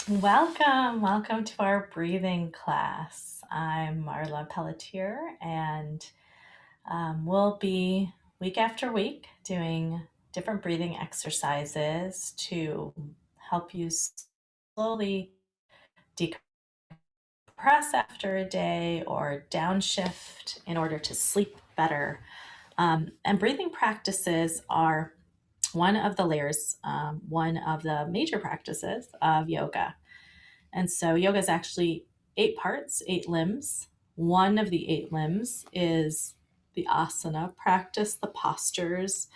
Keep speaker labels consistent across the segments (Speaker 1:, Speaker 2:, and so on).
Speaker 1: Welcome to our breathing class. I'm Marla Pelletier, and we'll be week after week doing different breathing exercises to help you slowly decompress after a day or downshift in order to sleep better. And breathing practices are one of the layers, one of the major practices of yoga. And so yoga is actually 8 parts, 8 limbs. One of the 8 limbs is the asana practice, the postures,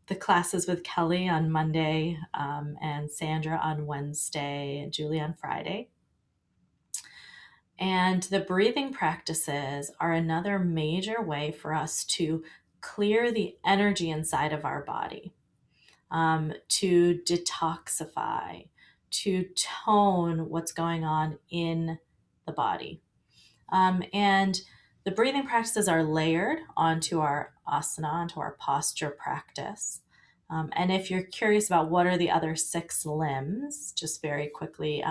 Speaker 1: the classes with Kelly on Monday, and Sandra on Wednesday, and Julie on Friday. And the breathing practices are another major way for us to clear the energy inside of our body, to detoxify, to tone what's going on in the body. And the breathing practices are layered onto our asana, onto our posture practice. And if you're curious about what are the other 6 limbs, just very quickly,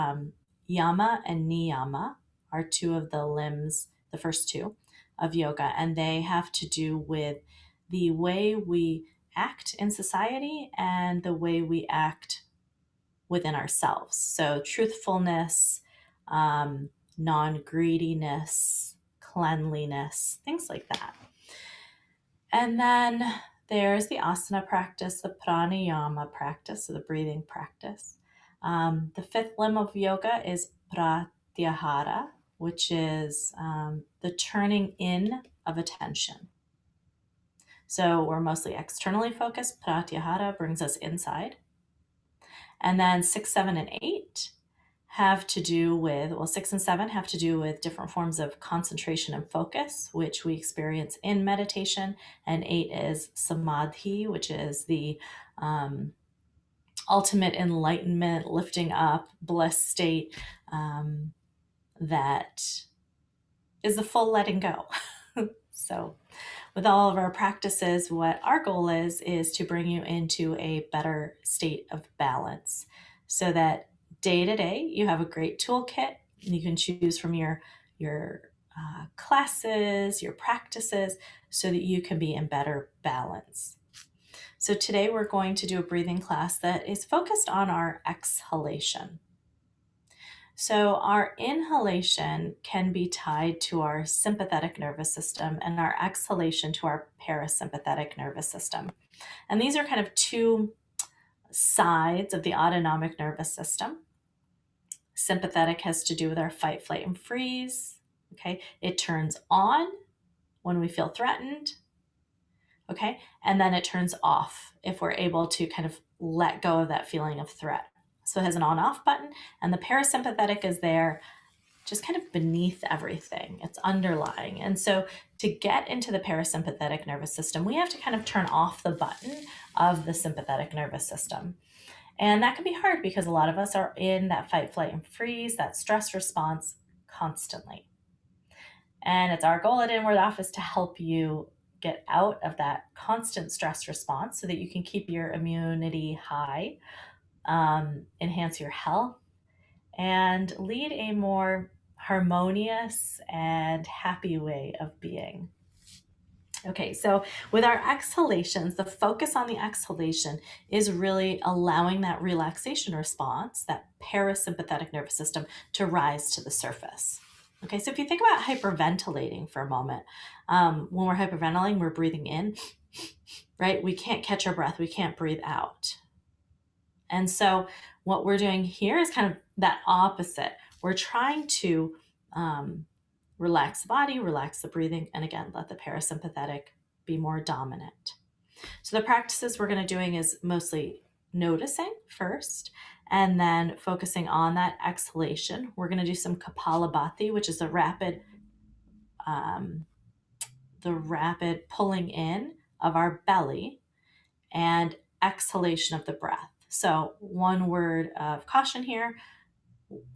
Speaker 1: yama and niyama are 2 of the limbs, the first 2 of yoga, and they have to do with the way we act in society and the way we act within ourselves. So, truthfulness, non greediness, cleanliness, things like that. And then there's the asana practice, the pranayama practice, so the breathing practice. The 5th limb of yoga is pratyahara, which is the turning in of attention. So we're mostly externally focused. Pratyahara brings us inside. And then 6, 7, and 8 have to do with, 6 and 7 have to do with different forms of concentration and focus, which we experience in meditation. And 8 is samadhi, which is the ultimate enlightenment, lifting up, bliss state that is the full letting go. So, with all of our practices, what our goal is to bring you into a better state of balance so that day to day you have a great toolkit. You can choose from your classes, your practices, so that you can be in better balance. So today we're going to do a breathing class that is focused on our exhalation. So, our inhalation can be tied to our sympathetic nervous system and our exhalation to our parasympathetic nervous system. And these are kind of 2 sides of the autonomic nervous system. Sympathetic has to do with our fight, flight, and freeze. Okay, it turns on when we feel threatened. Okay, and then it turns off if we're able to kind of let go of that feeling of threat. So it has an on off button, and the parasympathetic is there just kind of beneath everything. It's underlying. And so to get into the parasympathetic nervous system, we have to kind of turn off the button of the sympathetic nervous system. And that can be hard because a lot of us are in that fight, flight, and freeze, that stress response constantly. And it's our goal at Inward Office to help you get out of that constant stress response so that you can keep your immunity high, enhance your health, and lead a more harmonious and happy way of being. Okay, so with our exhalations, the focus on the exhalation is really allowing that relaxation response, that parasympathetic nervous system, to rise to the surface. Okay, so if you think about hyperventilating for a moment, when we're hyperventilating, we're breathing in, right? We can't catch our breath, we can't breathe out. And so what we're doing here is kind of that opposite. We're trying to relax the body, relax the breathing, and again, let the parasympathetic be more dominant. So the practices we're going to doing is mostly noticing first, and then focusing on that exhalation. We're going to do some Kapalabhati, which is the rapid pulling in of our belly and exhalation of the breath. So, one word of caution here: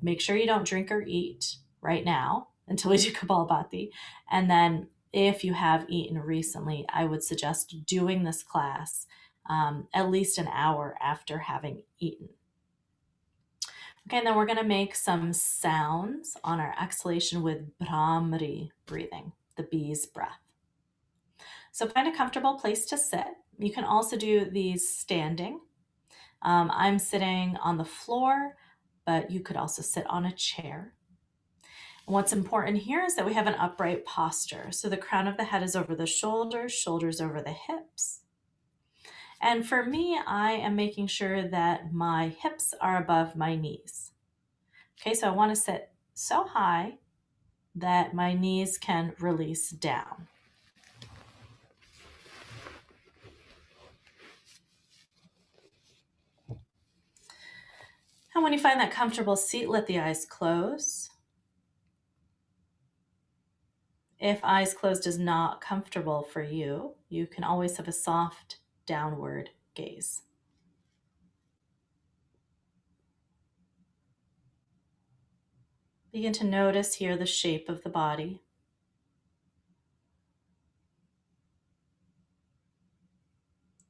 Speaker 1: make sure you don't drink or eat right now until we do Kapalabhati. And then, if you have eaten recently, I would suggest doing this class at least an hour after having eaten. Okay, and then we're going to make some sounds on our exhalation with Brahmari breathing, the bee's breath. So find a comfortable place to sit. You can also do these standing. I'm sitting on the floor, but you could also sit on a chair. And what's important here is that we have an upright posture. So the crown of the head is over the shoulders, shoulders over the hips. And for me, I am making sure that my hips are above my knees. Okay, so I want to sit so high that my knees can release down. And when you find that comfortable seat, let the eyes close. If eyes closed is not comfortable for you, you can always have a soft downward gaze. Begin to notice here the shape of the body.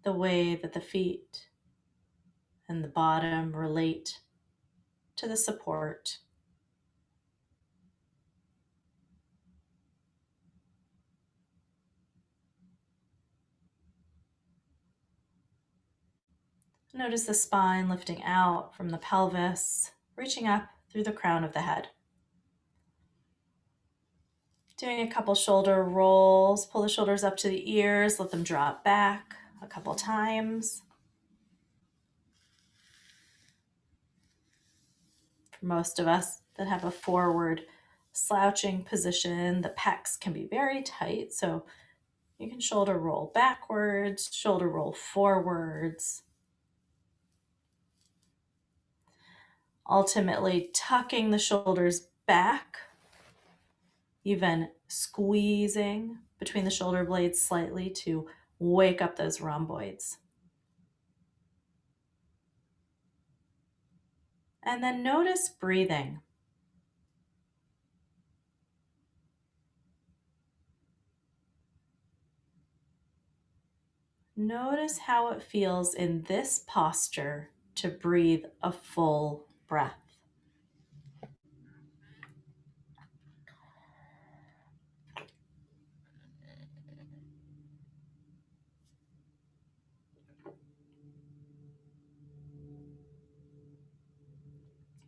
Speaker 1: The way that the feet and the bottom relate to the support. Notice the spine lifting out from the pelvis, reaching up through the crown of the head. Doing a couple shoulder rolls, pull the shoulders up to the ears, let them drop back a couple times. For most of us that have a forward slouching position, the pecs can be very tight, so you can shoulder roll backwards, shoulder roll forwards. Ultimately tucking the shoulders back, even squeezing between the shoulder blades slightly to wake up those rhomboids. And then notice breathing. Notice how it feels in this posture to breathe a full breath.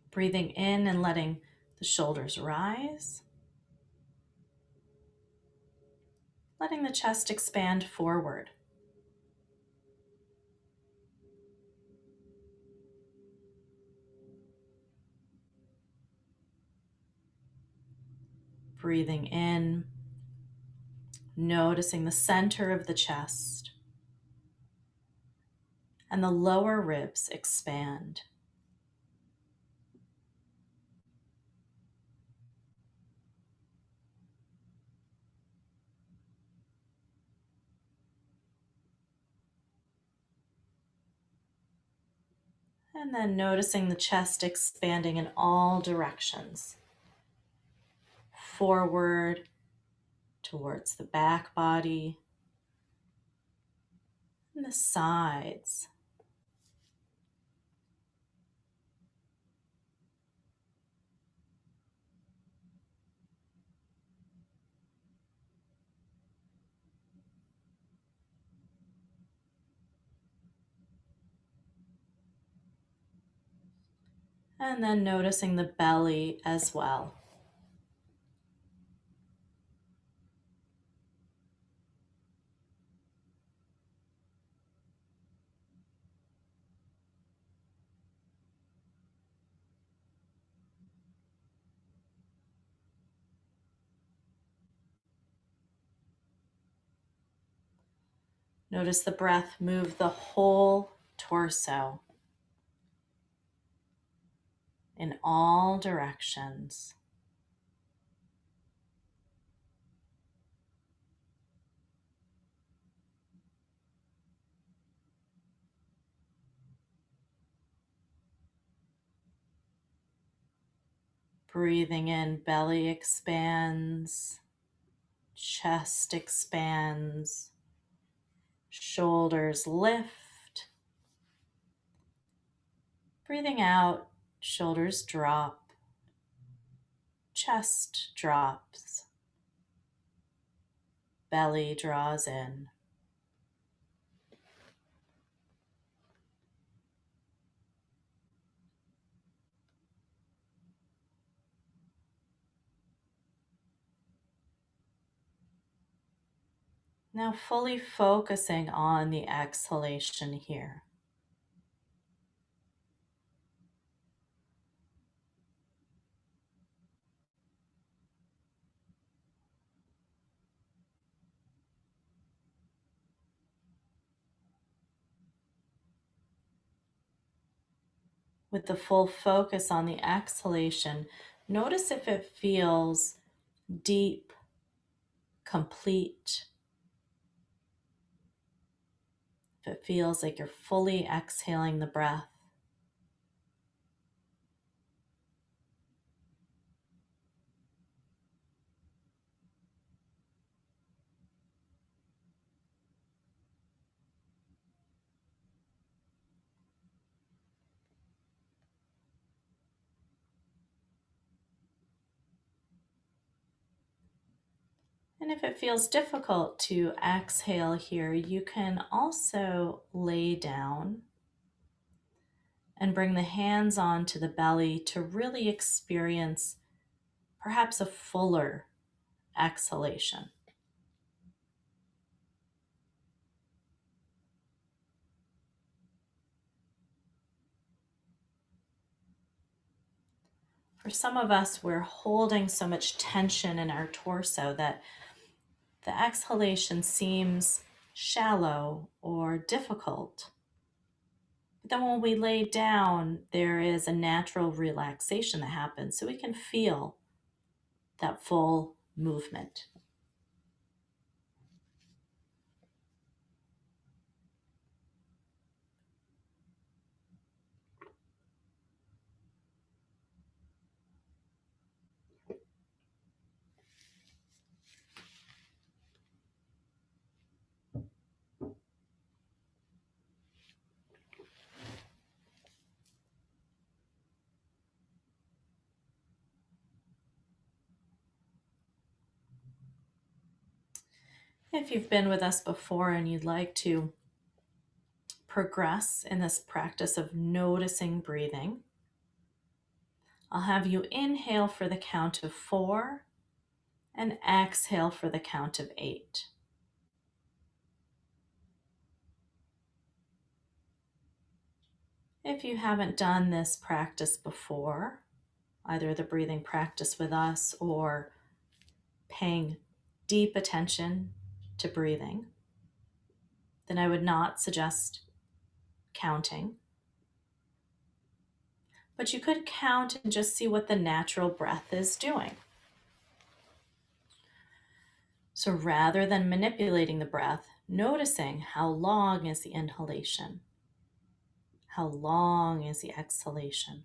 Speaker 1: Breathing in and letting the shoulders rise. Letting the chest expand forward. Breathing in, noticing the center of the chest and the lower ribs expand. And then noticing the chest expanding in all directions. Forward towards the back body and the sides. And then noticing the belly as well. Notice the breath move the whole torso in all directions. Breathing in, belly expands, chest expands, shoulders lift. Breathing out, Shoulders drop, chest drops, belly draws in. Now fully focusing on the exhalation here. With the full focus on the exhalation, notice if it feels deep, complete, if it feels like you're fully exhaling the breath. And if it feels difficult to exhale here, you can also lay down and bring the hands onto the belly to really experience perhaps a fuller exhalation. For some of us, we're holding so much tension in our torso that the exhalation seems shallow or difficult. But then when we lay down, there is a natural relaxation that happens, so we can feel that full movement. If you've been with us before and you'd like to progress in this practice of noticing breathing, I'll have you inhale for the count of 4 and exhale for the count of 8. If you haven't done this practice before, either the breathing practice with us or paying deep attention to breathing, then I would not suggest counting. But you could count and just see what the natural breath is doing. So rather than manipulating the breath, noticing how long is the inhalation, how long is the exhalation.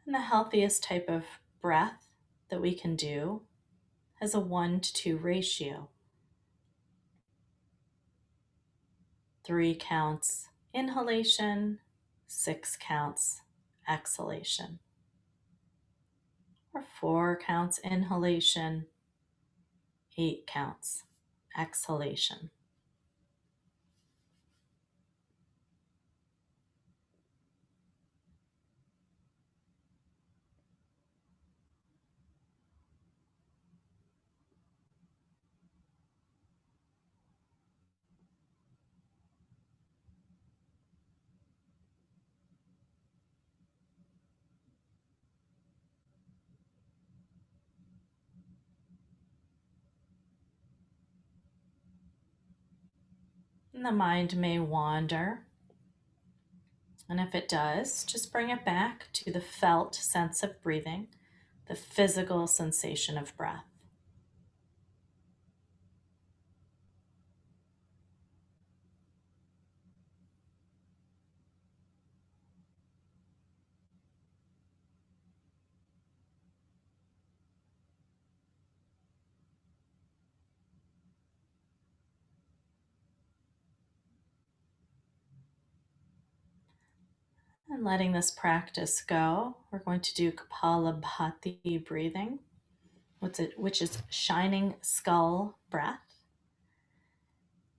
Speaker 1: And the healthiest type of breath that we can do has a 1-to-2 ratio. 3 counts inhalation, 6 counts exhalation. Or 4 counts inhalation, 8 counts exhalation. And the mind may wander. And if it does, just bring it back to the felt sense of breathing, the physical sensation of breath. on letting this practice go, we're going to do Kapalabhati breathing, which is shining skull breath.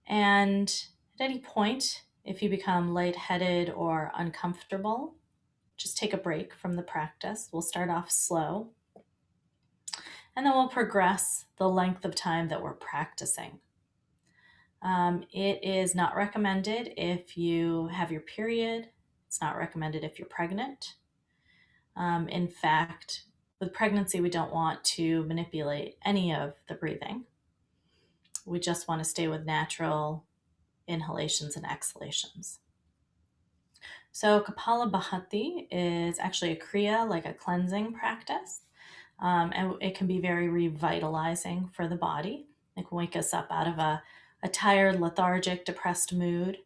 Speaker 1: And at any point, if you become lightheaded or uncomfortable, just take a break from the practice. We'll start off slow, and then we'll progress the length of time that we're practicing. It is not recommended if you have your period. It's not recommended if you're pregnant. In fact, with pregnancy, we don't want to manipulate any of the breathing. We just want to stay with natural inhalations and exhalations. So Kapalabhati is actually a kriya, like a cleansing practice. And it can be very revitalizing for the body. It can wake us up out of a tired, lethargic, depressed mood.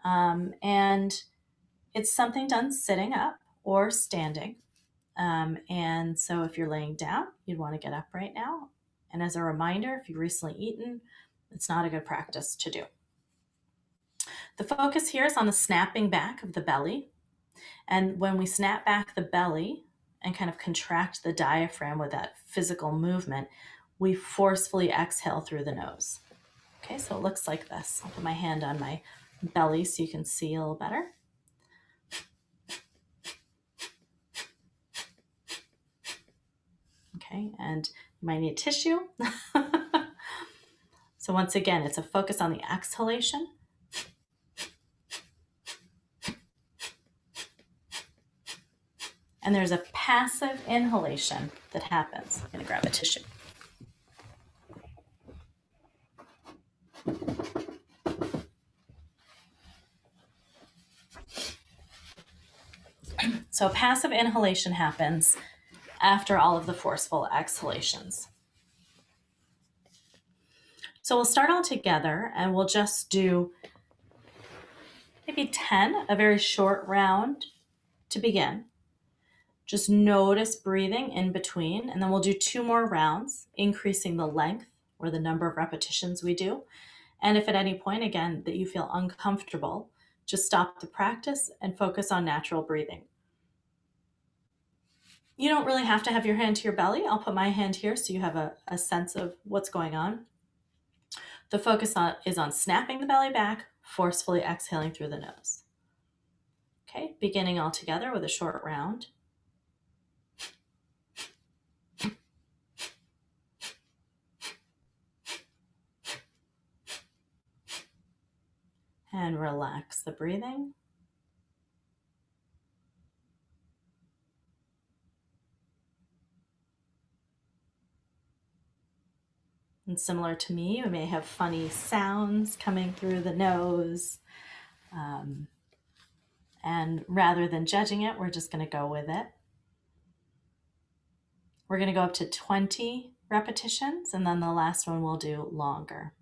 Speaker 1: And it's something done sitting up or standing. And so if you're laying down, you'd want to get up right now. And as a reminder, if you've recently eaten, it's not a good practice to do. The focus here is on the snapping back of the belly. And when we snap back the belly and kind of contract the diaphragm with that physical movement, we forcefully exhale through the nose. Okay, so it looks like this. I'll put my hand on my belly so you can see a little better. Okay, and you might need tissue. So once again, it's a focus on the exhalation. And there's a passive inhalation that happens. I'm going to grab a tissue. So passive inhalation happens after all of the forceful exhalations. So we'll start all together and we'll just do maybe 10, a very short round to begin. Just notice breathing in between, and then we'll do 2 more rounds, increasing the length or the number of repetitions we do. And if at any point, again, that you feel uncomfortable, just stop the practice and focus on natural breathing. You don't really have to have your hand to your belly. I'll put my hand here so you have a sense of what's going on. The focus is on snapping the belly back, forcefully exhaling through the nose. Okay, beginning all together with a short round. And relax the breathing. And similar to me, we may have funny sounds coming through the nose. And rather than judging it, we're just going to go with it. We're going to go up to 20 repetitions, and then the last one we'll do longer.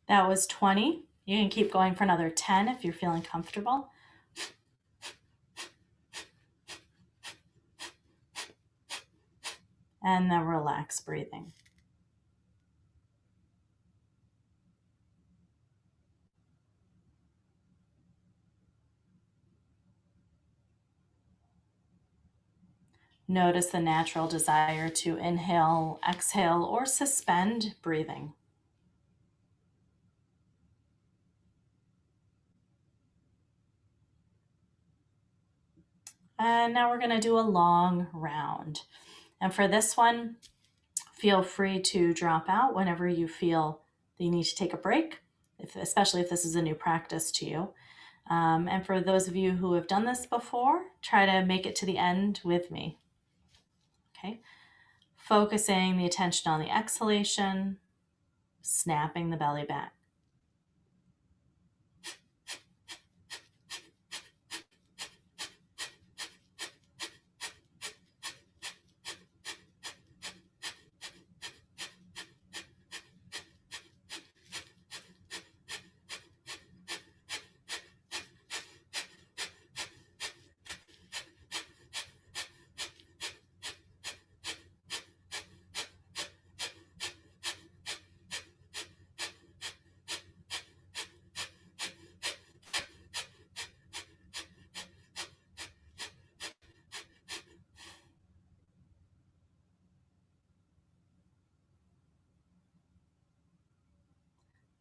Speaker 1: That was 20. You can keep going for another 10 if you're feeling comfortable. And then relax breathing. Notice the natural desire to inhale, exhale, or suspend breathing. And now we're going to do a long round. And for this one, feel free to drop out whenever you feel that you need to take a break, especially if this is a new practice to you. And for those of you who have done this before, try to make it to the end with me. Okay, focusing the attention on the exhalation, snapping the belly back.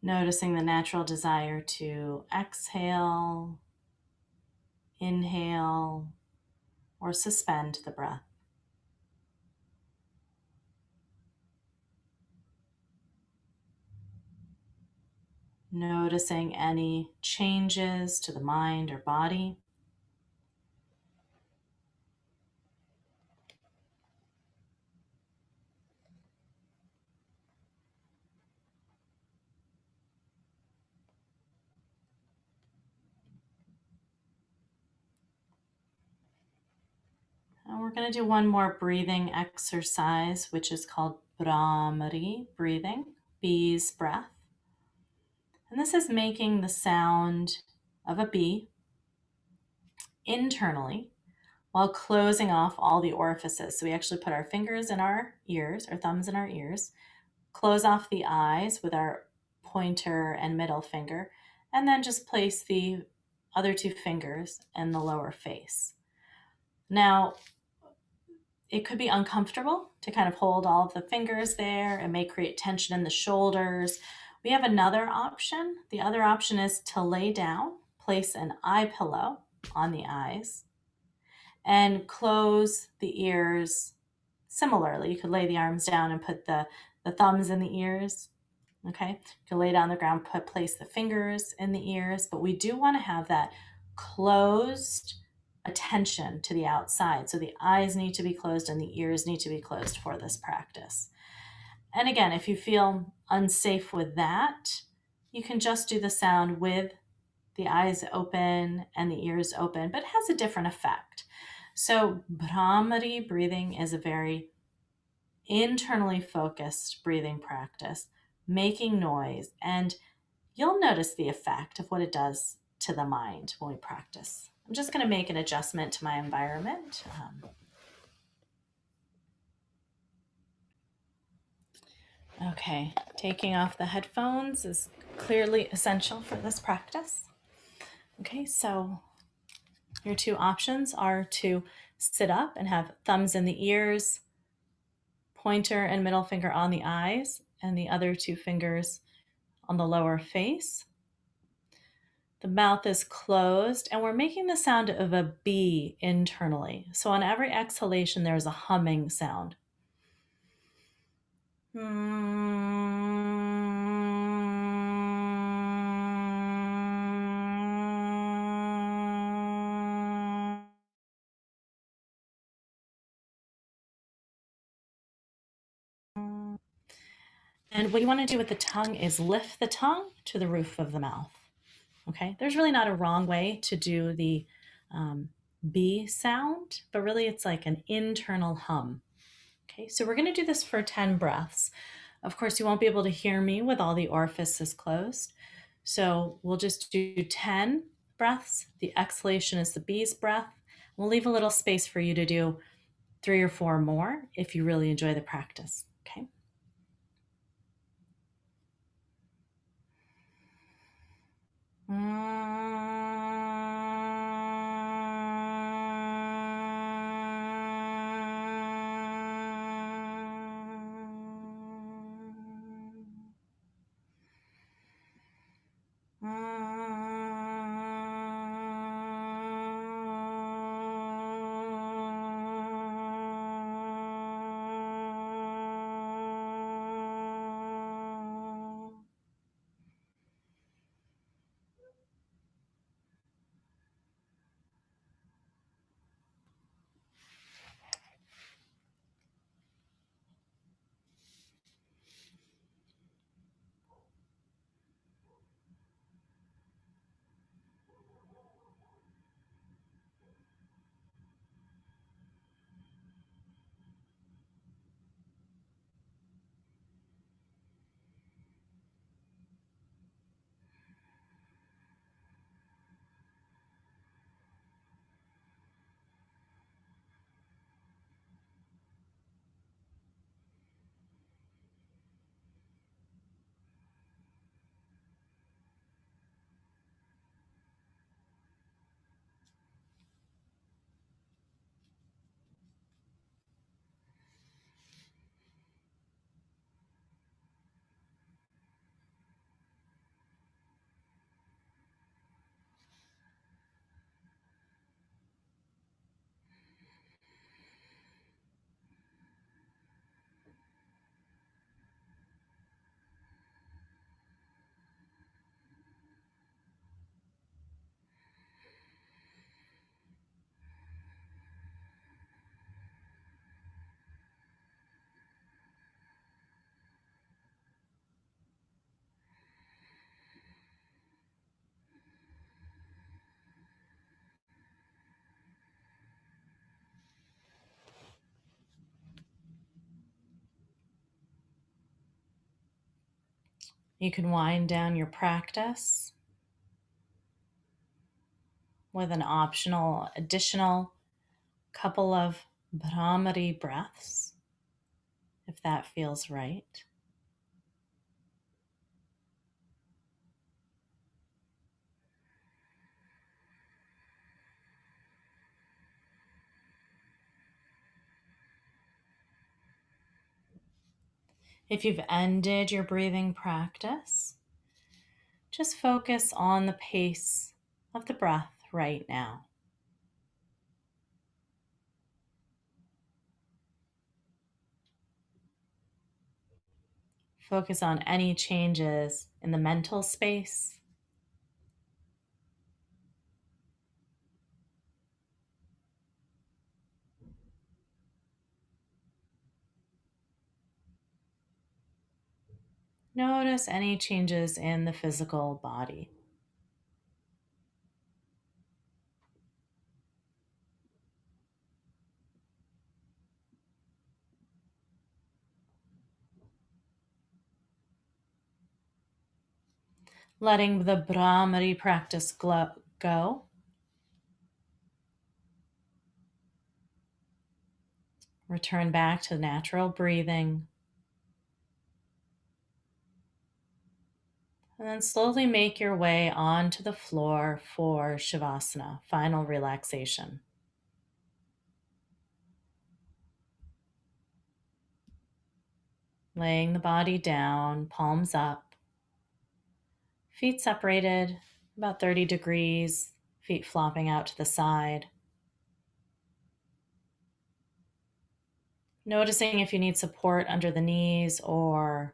Speaker 1: Noticing the natural desire to exhale, inhale, or suspend the breath. Noticing any changes to the mind or body. And we're going to do one more breathing exercise, which is called Brahmari breathing, bee's breath. And this is making the sound of a bee internally while closing off all the orifices. So we actually put our fingers in our ears, our thumbs in our ears, close off the eyes with our pointer and middle finger, and then just place the other two fingers in the lower face. Now, it could be uncomfortable to kind of hold all of the fingers there. It may create tension in the shoulders. We have another option. The other option is to lay down, place an eye pillow on the eyes, and close the ears similarly. You could lay the arms down and put the thumbs in the ears. Okay, you can lay down on the ground, place the fingers in the ears, but we do want to have that closed attention to the outside. So the eyes need to be closed and the ears need to be closed for this practice. And again, if you feel unsafe with that, you can just do the sound with the eyes open and the ears open, but it has a different effect. So Brahmari breathing is a very internally focused breathing practice, making noise, and you'll notice the effect of what it does to the mind when we practice. I'm just going to make an adjustment to my environment. Okay, taking off the headphones is clearly essential for this practice. Okay, so your two options are to sit up and have thumbs in the ears, pointer and middle finger on the eyes, and the other two fingers on the lower face. The mouth is closed, and we're making the sound of a bee internally. So on every exhalation, there's a humming sound. And what you want to do with the tongue is lift the tongue to the roof of the mouth. Okay, there's really not a wrong way to do the B sound, but really it's like an internal hum. Okay, so we're going to do this for 10 breaths. Of course, you won't be able to hear me with all the orifices closed. So we'll just do 10 breaths. The exhalation is the B's breath. We'll leave a little space for you to do 3 or 4 more if you really enjoy the practice. Okay. You can wind down your practice with an optional additional couple of Brahmari breaths, if that feels right. If you've ended your breathing practice, just focus on the pace of the breath right now. Focus on any changes in the mental space. Notice any changes in the physical body. Letting the Brahmari practice go. Return back to natural breathing. And then slowly make your way onto the floor for Shavasana, final relaxation. Laying the body down, palms up, feet separated about 30 degrees, feet flopping out to the side. Noticing if you need support under the knees or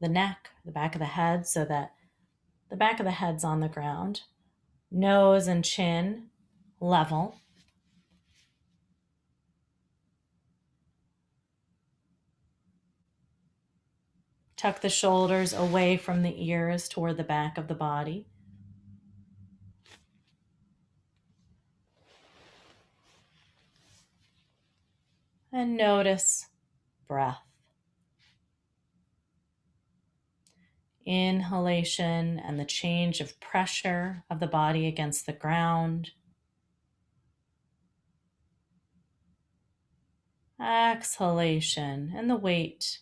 Speaker 1: the neck, the back of the head, so that the back of the head's on the ground. Nose and chin level. Tuck the shoulders away from the ears toward the back of the body. And notice breath. Inhalation and the change of pressure of the body against the ground. Exhalation and the weight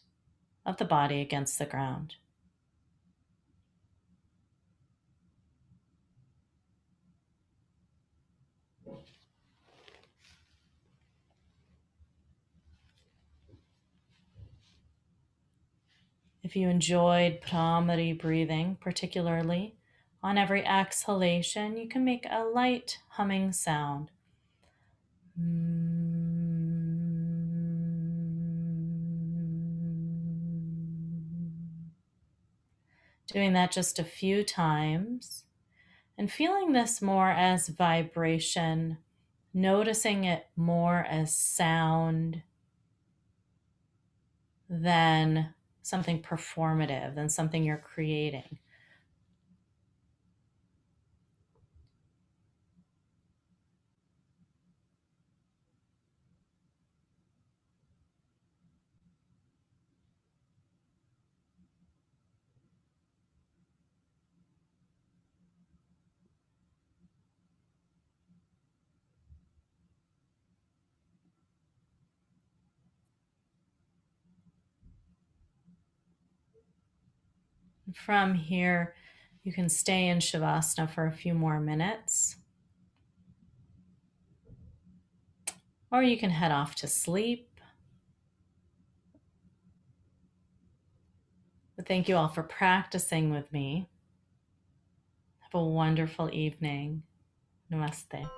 Speaker 1: of the body against the ground. If you enjoyed Brahmari breathing, particularly on every exhalation, you can make a light humming sound. Doing that just a few times and feeling this more as vibration, noticing it more as sound than something performative, than something you're creating. From here, you can stay in Shavasana for a few more minutes, or you can head off to sleep. But thank you all for practicing with me. Have a wonderful evening. Namaste.